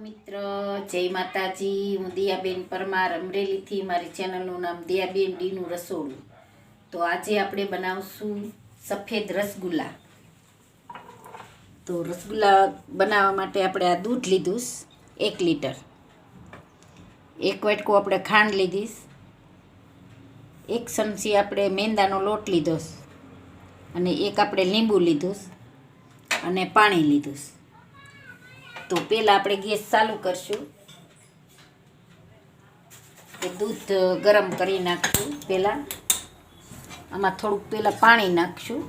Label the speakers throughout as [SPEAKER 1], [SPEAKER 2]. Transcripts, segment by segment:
[SPEAKER 1] મિત્ર, જય માતાજી. હું દિયાબેન પરમાર, અમરેલીથી. મારી ચેનલનું નામ દિયાબેન ડીનું રસોડું. તો આજે આપણે બનાવશું સફેદ રસગુલ્લા. તો રસગુલ્લા બનાવવા માટે આપણે આ દૂધ લીધું 1 લીટર, 1 વાટકો આપણે ખાંડ લીધીશ, 1 ચમચી આપણે મેંદાનો લોટ લીધો અને 1 આપણે લીંબુ લીધું અને પાણી લીધું. તો પહેલાં આપણે ગેસ ચાલુ કરશું. દૂધ ગરમ કરી નાખશું. પહેલાં આમાં થોડુંક પહેલાં પાણી નાખશું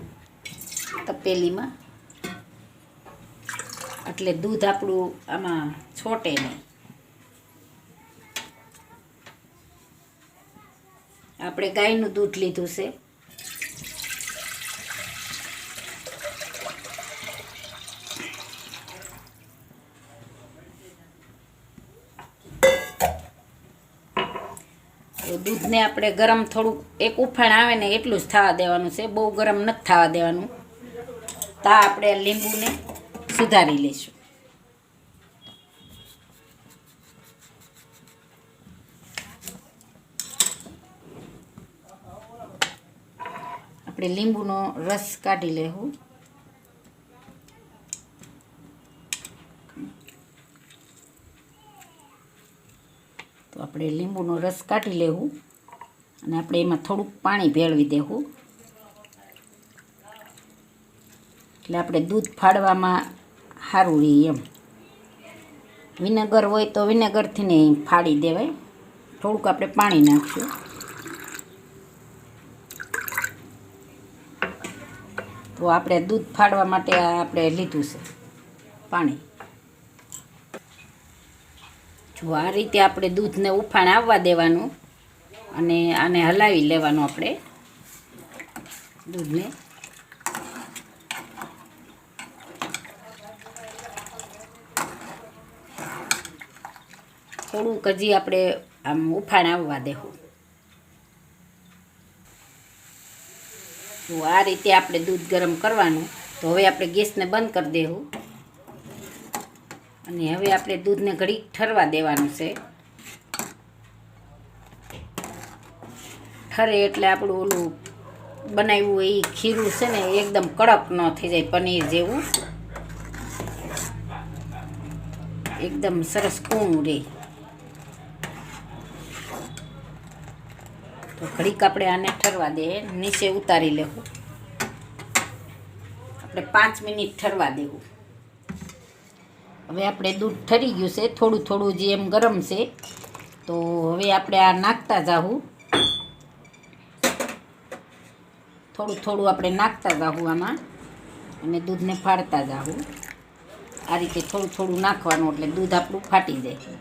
[SPEAKER 1] તપેલીમાં, એટલે દૂધ આપણું આમાં છોટે નહીં. આપણે ગાયનું દૂધ લીધું છે. દૂધને આપણે ગરમ થોડુંક એક ઉફાણ આવે ને એટલું જ થવા દેવાનું છે, બહુ ગરમ નથી થવા દેવાનું. તા આપણે લીંબુને સુધારી લઈશું. આપણે લીંબુનો રસ કાઢી લેવું. તો આપણે લીંબુનો રસ કાઢી લેવું અને આપણે એમાં થોડુંક પાણી ભેળવી દેવું, એટલે આપણે દૂધ ફાડવામાં સારું રહે એમ. વિનેગર હોય તો વિનેગરથી ને ફાડી દેવાય. થોડુંક આપણે પાણી નાખશું. તો આપણે દૂધ ફાડવા માટે આપણે લીધું છે પાણી. જો આ રીતે આપણે દૂધને ઉફાણ આવવા દેવાનું અને આને હલાવી લેવાનું. આપણે દૂધને થોડુંક હજી આપણે આમ ઉફાણ આવવા દેવું. તો આ રીતે આપણે દૂધ ગરમ કરવાનું. તો હવે આપણે ગેસને બંધ કરી દેવું અને હવે આપણે દૂધને ઘડીક ઠરવા દેવાનું છે. ઠરે એટલે આપણું ઓલું બનાવ્યું એ ખીરું છે ને એકદમ કડક ન થઈ જાય, પનીર જેવું એકદમ સરસ કૂણું રહે. તો ઘડીક આપણે આને ઠરવા દઈએ, નીચે ઉતારી લેવું. આપણે 5 મિનિટ ઠરવા દેવું. હવે આપણે દૂધ ઠરી ગયું છે, થોડું થોડું જે એમ ગરમ છે. તો હવે આપણે આ નાખતા જાવું, થોડું થોડું આપણે નાખતા જાવું આમાં અને દૂધને ફાડતા જાવું. આ રીતે થોડું થોડું નાખવાનું એટલે દૂધ આપણું ફાટી જાય.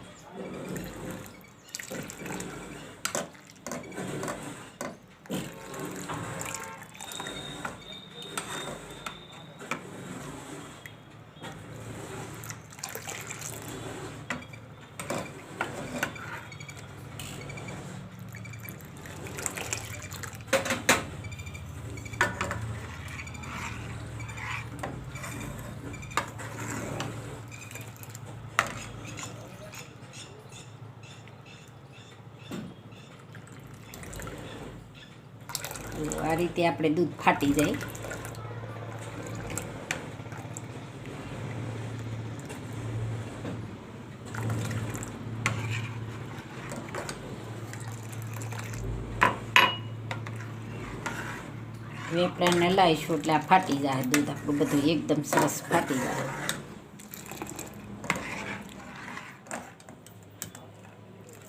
[SPEAKER 1] તો આ રીતે આપણે દૂધ ફાટી જાય. હવે આપણે હલાવીશું એટલે આ ફાટી જાય. દૂધ આપણું બધું એકદમ સરસ ફાટી જાય.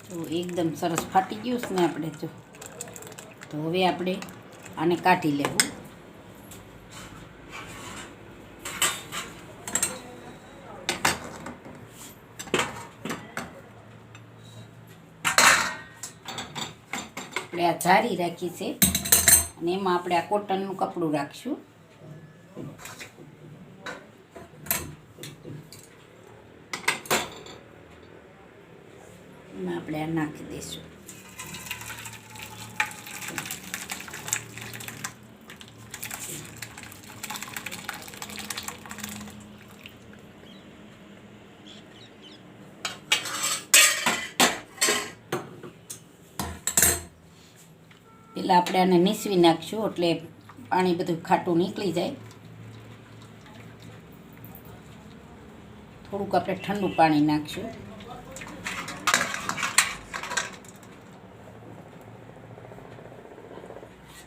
[SPEAKER 1] તો એકદમ સરસ ફાટી ગયું છે ને આપણે. જો તો હવે આપણે આને કાઢી લેવું. આપણે આ જારી રાખી છે અને એમાં આપણે આ કોટનનું કપડું રાખશું. એમાં આપણે આ નાખી દઈશું. પહેલાં આપણે આને નીસવી નાખશું એટલે પાણી બધું ખાટું નીકળી જાય. થોડુંક આપણે ઠંડુ પાણી નાખશું.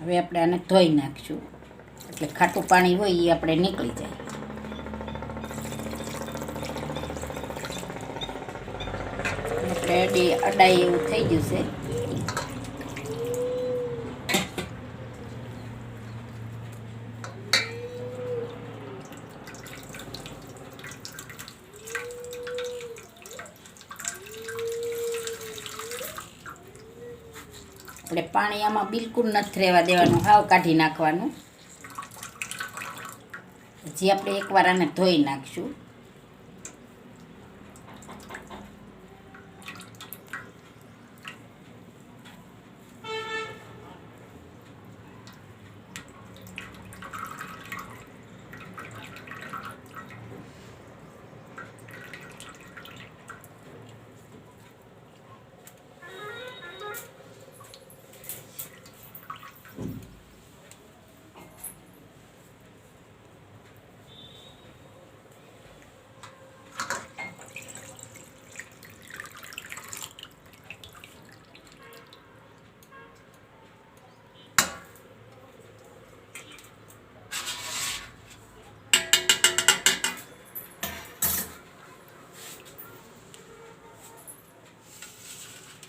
[SPEAKER 1] હવે આપણે આને ધોઈ નાખશું એટલે ખાટું પાણી હોય એ આપણે નીકળી જાય. આપણે અડાઈ એવું થઈ ગયું છે. આપણે પાણી આમાં બિલકુલ નથી રહેવા દેવાનું, હાવ કાઢી નાખવાનું. હજી આપણે એકવાર આને ધોઈ નાખશું.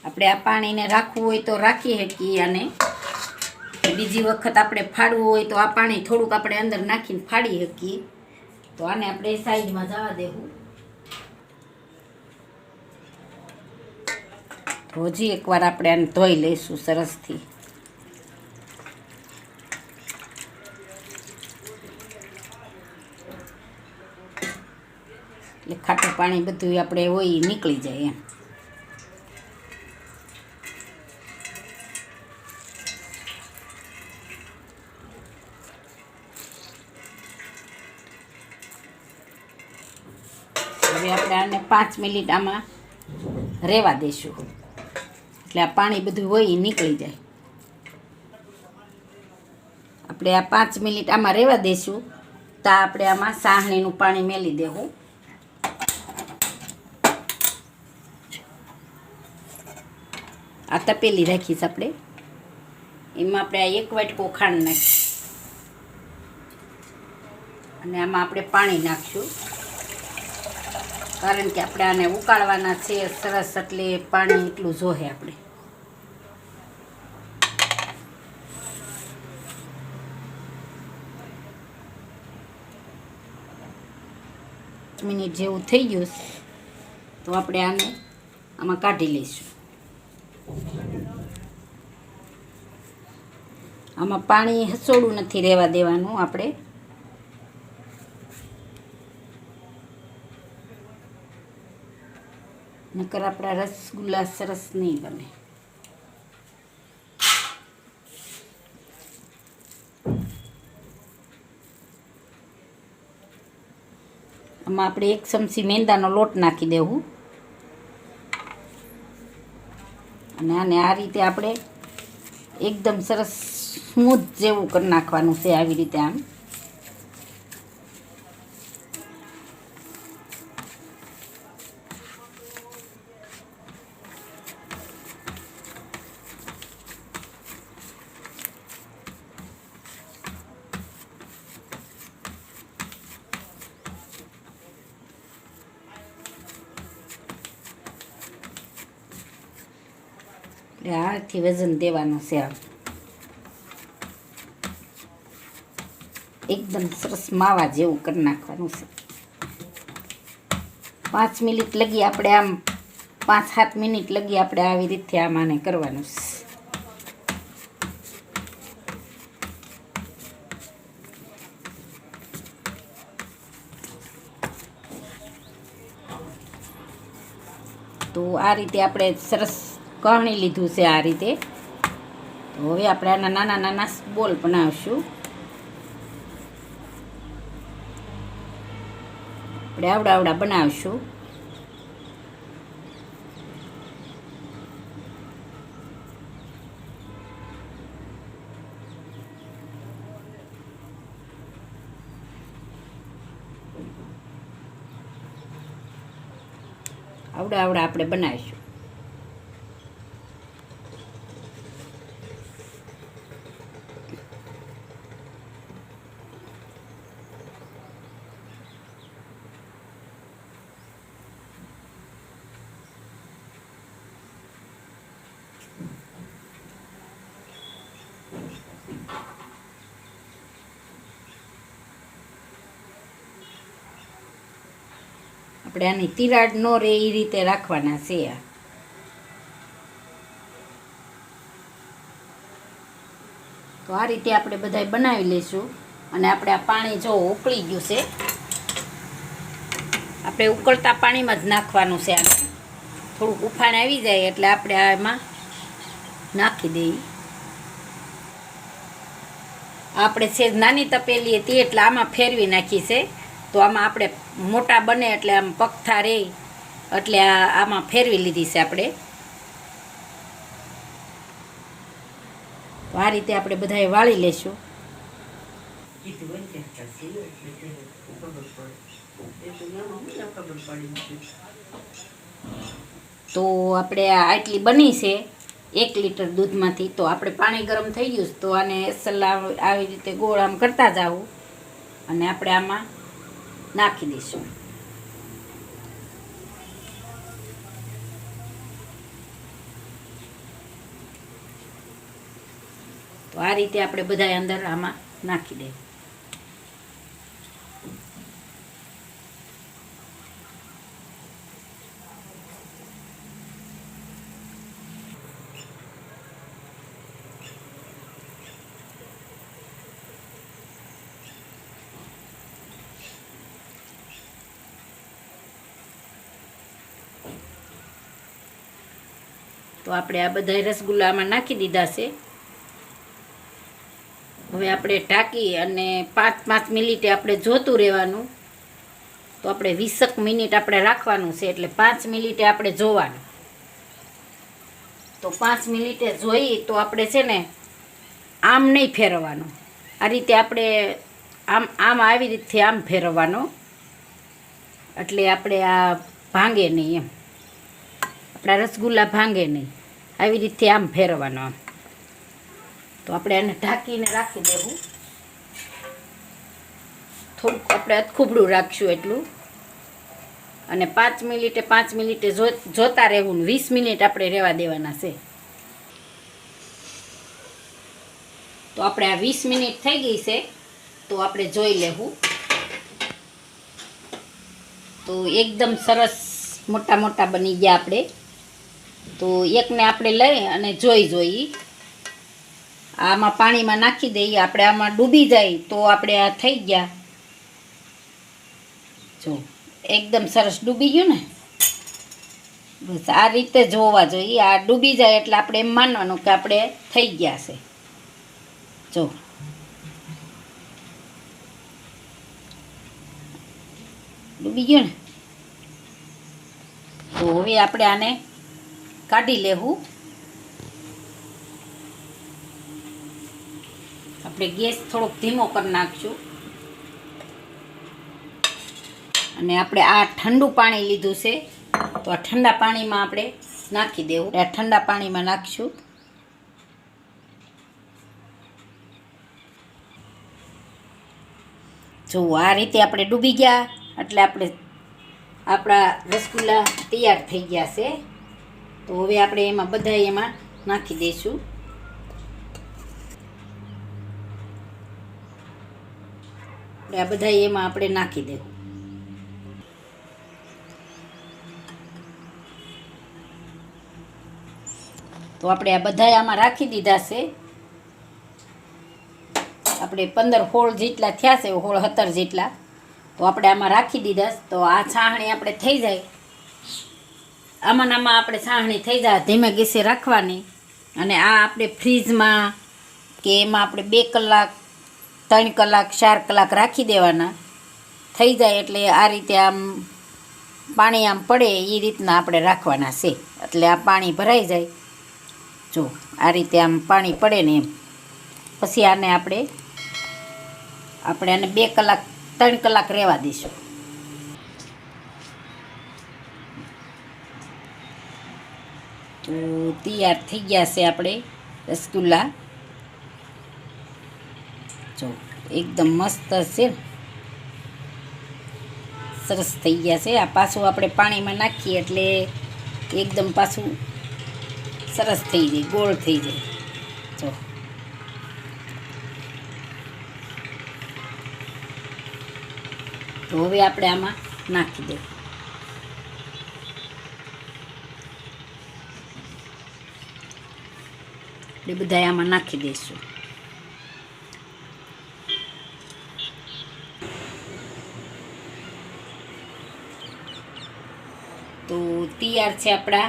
[SPEAKER 1] આપણે આ પાણીને રાખવું હોય તો રાખી શકીએ, અને બીજી વખત આપણે ફાડવું હોય તો આ પાણી થોડુંક આપણે અંદર નાખીને ફાડી શકીએ. તો આને આપણે સાઈડમાં જવા દેવું. તો હજી એકવાર આપણે આને ધોઈ લઈશું સરસથી. એટલે ખાટું પાણી બધું આપણે હોય નીકળી જાય એમ. હવે આપણે આને 5 મિનિટ આમાં રહેવા દઈશું એટલે આ પાણી બધું હોય એ નીકળી જાય. આપણે આ 5 મિનિટ આમાં રહેવા દઈશું. તો આપણે આમાં સાહણીનું પાણી મેલી દેવું. આ તપેલી રાખીશ આપણે, એમાં આપણે આ 1 વાટકો ખાંડ નાખીશું અને આમાં આપણે પાણી નાખશું. કારણ કે આપણે આને ઉકાળવાના છે સરસ, એટલે પાણી એટલું જોહે. આપણે મિનિટ જેવું થઈ ગયું તો આપણે આને આમાં કાઢી લઈશું. આમાં પાણી હસોડું નથી રહેવા દેવાનું આપણે. નકર આપણા રસગુલ્લા સરસ નહીં બને. આમાં આપણે 1 ચમચી મેંદાનો લોટ નાખી દેવું અને આને આ રીતે આપણે એકદમ સરસ સ્મૂથ જેવું કરી નાખવાનું છે. આવી રીતે આમ હાથથી વજન દેવાનું છે. આમ એકદમ સરસ માવા જેવું કરી નાખવાનું છે. 5 મિનિટ લગી આપણે આમ 5-7 મિનિટ લગી આપણે આવી રીતે આમ આને કરવાનું છે. તો આ રીતે આપણે સરસ કણી લીધું છે આ રીતે. તો હવે આપણે આના નાના નાના બોલ બનાવશું. આપણે આવડા બનાવશું. આવડા આવડા આપણે બનાવીશું. આપણે આની તિરાડ ન રહે એ રીતે રાખવાના છે. તો આ રીતે આપણે બધાય બનાવી લઈશું. અને આપણે આ પાણી જો ઉકળી ગયું છે, આપણે ઉકળતા પાણીમાં જ નાખવાનું છે. આને થોડુંક ઉફાણ આવી જાય એટલે આપણે આમાં નાખી દઈએ. આપણે છે નાની તપેલી હતી એટલે આમાં ફેરવી નાખી છે. તો આમાં આપણે મોટા બને એટલે આમ પગથા રહે એટલે આમાં ફેરવી લીધી છે આપણે. તો આ રીતે આપણે બધાએ વાળી લેશું. તો આપણે આટલી બની છે 1 લીટર દૂધમાંથી. તો આપણે પાણી ગરમ થઈ ગયું તો આને સલાહ આવી રીતે ગોળ આમ કરતા જાવું અને આપણે આમાં નાખી દઈશું. તો આ રીતે આપણે બધા અંદર આમાં નાખી દઈએ. તો આપણે આ બધા રસગુલ્લામાં નાખી દીધા છે. હવે આપણે ઢાંકી અને 5 મિનિટે આપણે જોતું રહેવાનું. તો આપણે 20 મિનિટ આપણે રાખવાનું છે એટલે 5 મિનિટે આપણે જોવાનું. તો 5 મિનિટે જોઈ તો આપણે છે ને આમ નહીં ફેરવવાનું, આ રીતે આપણે આમ આવી રીતે આમ ફેરવવાનું એટલે આપણે આ ભાંગે નહીં, એમ આપણા રસગુલ્લા ભાંગે નહીં. આવી રીતે આમ ફેરવવાનો આમ. તો આપણે એને ઢાંકીને રાખી દેવું. થોડુંક આપણે અધખૂબડું રાખશું એટલું. અને 5 મિનિટે જોતા રહેવું. 20 મિનિટ આપણે રહેવા દેવાના છે. તો આપણે આ 20 મિનિટ થઈ ગઈ છે. તો આપણે જોઈ લેવું. તો એકદમ સરસ મોટા મોટા બની ગયા આપણે. તો એકને આપણે લઈ અને જોઈ આમાં પાણીમાં નાખી દઈએ. આપણે આમાં ડૂબી જાય તો આપણે આ થઈ ગયા. જો એકદમ સરસ ડૂબી ગયું ને. બસ આ રીતે જોવા જોઈએ. આ ડૂબી જાય એટલે આપણે એમ માનવાનું કે આપણે થઈ ગયા છે. જો ડૂબી ગયું ને. તો હવે આપણે આને કાઢી લેવું. આપણે ગેસ થોડોક ધીમો કરી નાખશું. અને આપણે આ ઠંડુ પાણી લીધું છે તો આ ઠંડા પાણીમાં આપણે નાખી દેવું. આ ઠંડા પાણીમાં નાખશું. જો આ રીતે આપણે ડૂબી ગયા એટલે આપણા રસગુલ્લા તૈયાર થઈ ગયા છે. તો હવે આપણે એમાં બધા એમાં નાખી દઈશું. આ બધા એમાં આપણે નાખી દેવું. તો આપણે આ બધા આમાં રાખી દીધા છે. આપણે 15-16 જેટલા થયા છે, 16-17 જેટલા. તો આપણે આમાં રાખી દીધા. તો આ છાણણી આપણે થઈ જાય, આમાં આપણે છાણણી થઈ જાય ધીમે ગેસે રાખવાની. અને આ આપણે ફ્રીજમાં કે એમાં આપણે 2 કલાક 3 કલાક 4 કલાક રાખી દેવાના. થઈ જાય એટલે આ રીતે આમ પાણી આમ પડે એ રીતના આપણે રાખવાના છે. એટલે આ પાણી ભરાઈ જાય. જો આ રીતે આમ પાણી પડે ને એમ. પછી આને આપણે આને 2 કલાક 3 કલાક રહેવા દઈશું. તો તૈયાર થઈ ગયા છે આપણે રસગુલ્લા. જો એકદમ મસ્ત છે, સરસ થઈ ગયા છે. આ પાછું આપણે પાણીમાં નાખીએ એટલે એકદમ પાછું સરસ થઈ જાય, ગોળ થઈ જાય. જો તો હવે આપણે આમાં નાખી દઈએ. એટલે બધા આમાં નાખી દઈશું. તો તૈયાર છે આપણા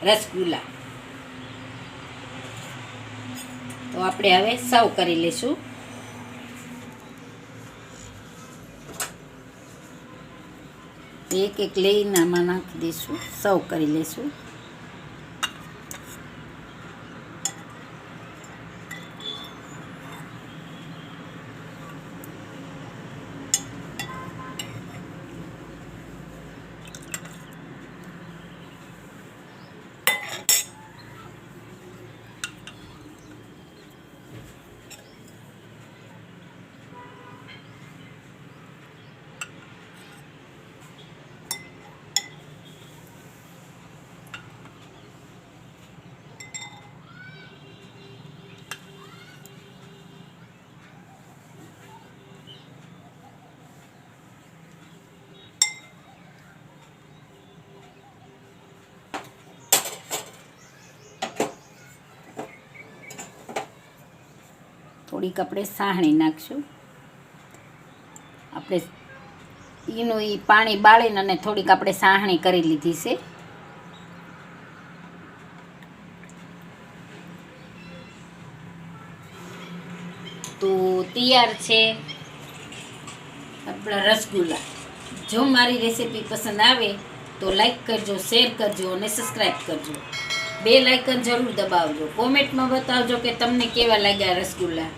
[SPEAKER 1] રસગુલ્લા. તો આપણે હવે સર્વ કરી લઈશું. એક એક લઈને આમાં નાખી દઈશું, સર્વ કરી લઈશું. થોડીક આપણે સાહણી નાખશું. આપણે એનું પાણી બાળીને અને થોડીક આપણે સાહણી કરી લીધી છે. તો તૈયાર છે આપણા રસગુલ્લા. જો મારી રેસીપી પસંદ આવે તો લાઈક કરજો, શેર કરજો અને સબસ્ક્રાઈબ કરજો. બેલ આઇકન જરૂર દબાવજો. કોમેન્ટમાં બતાવજો કે તમને કેવા લાગ્યા રસગુલ્લા.